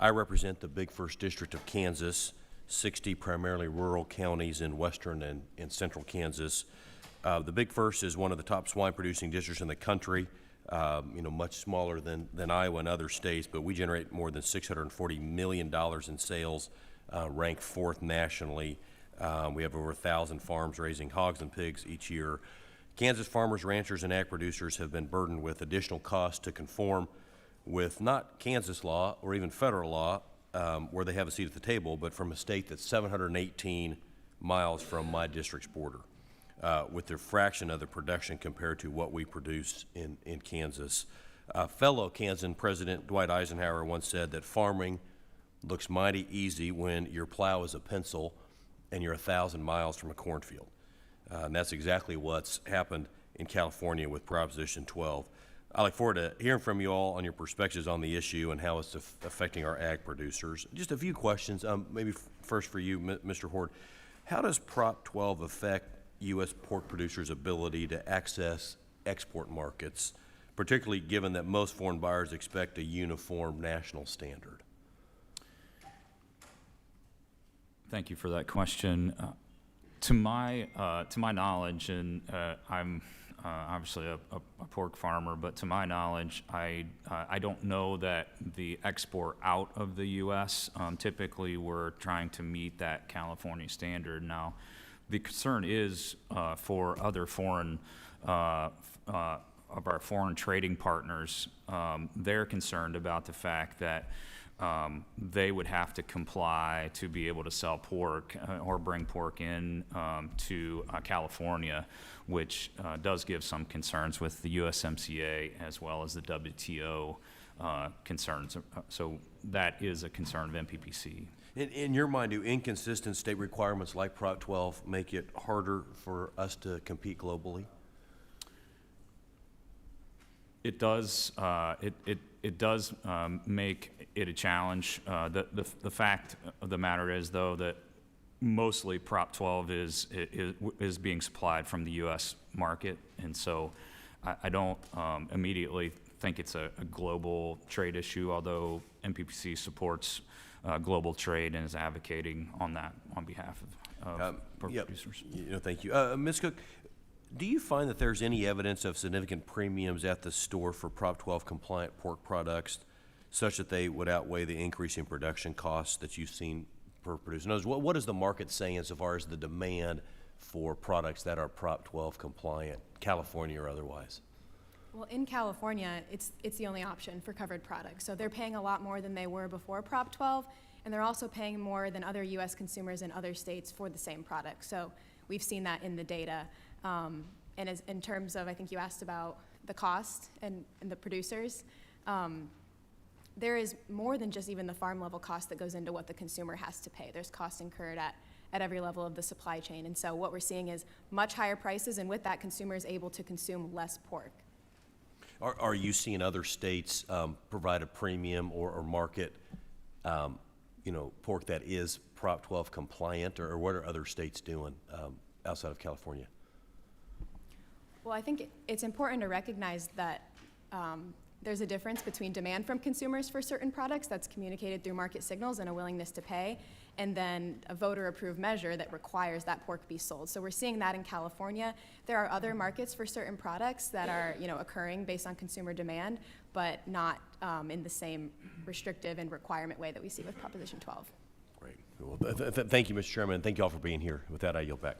I represent the Big First District of Kansas, 60 primarily rural counties in western and central Kansas. The Big First is one of the top swine producing districts in the country, much smaller than Iowa and other states, but we generate more than $640 million in sales, ranked fourth nationally. We have over 1,000 farms raising hogs and pigs each year. Kansas farmers, ranchers, and ag producers have been burdened with additional costs to conform with not Kansas law or even federal law, where they have a seat at the table, but from a state that's 718 miles from my district's border, with their fraction of the production compared to what we produce in Kansas. Fellow Kansan President Dwight Eisenhower once said that farming looks mighty easy when your plow is a pencil and you're 1,000 miles from a cornfield. And that's exactly what's happened in California with Proposition 12. I look forward to hearing from you all on your perspectives on the issue and how it's affecting our ag producers. Just a few questions, maybe first for you, Mr. Hord. How does Prop 12 affect U.S. pork producers' ability to access export markets, particularly given that most foreign buyers expect a uniform national standard? Thank you for that question. To my knowledge, and I'm obviously a pork farmer, but to my knowledge, I don't know that the export out of the U.S. Typically, we're trying to meet that California standard. Now, the concern is for other foreign of our foreign trading partners. They're concerned about the fact that they would have to comply to be able to sell pork or bring pork in to California, which does give some concerns with the USMCA as well as the WTO concerns. So that is a concern of MPPC. In your mind, do inconsistent state requirements like Prop 12 make it harder for us to compete globally? It does. It does make it a challenge. The fact of the matter is, though, that mostly Prop 12 is being supplied from the U.S. market, and so I don't immediately think it's a global trade issue. Although MPPC supports global trade and is advocating on that on behalf of pork producers. Thank you, Ms. Cook. Do you find that there's any evidence of significant premiums at the store for Prop 12 compliant pork products, such that they would outweigh the increase in production costs that you've seen per producer? In other words, what is the market saying as far as the demand for products that are Prop 12 compliant, California or otherwise? Well, in California, it's the only option for covered products. So they're paying a lot more than they were before Prop 12, and they're also paying more than other U.S. consumers in other states for the same product. So we've seen that in the data. And as in terms of, I think you asked about the cost and the producers, there is more than just even the farm level cost that goes into what the consumer has to pay. There's costs incurred at every level of the supply chain. And so what we're seeing is much higher prices, and with that, consumers able to consume less pork. Are you seeing other states provide a premium or market, pork that is Prop 12 compliant, or what are other states doing outside of California? Well, I think it's important to recognize that there's a difference between demand from consumers for certain products that's communicated through market signals and a willingness to pay, and then a voter-approved measure that requires that pork be sold. So we're seeing that in California. There are other markets for certain products that are, occurring based on consumer demand, but not in the same restrictive and requirement way that we see with Proposition 12. Great. Well, thank you, Mr. Chairman, and thank you all for being here. With that, I yield back.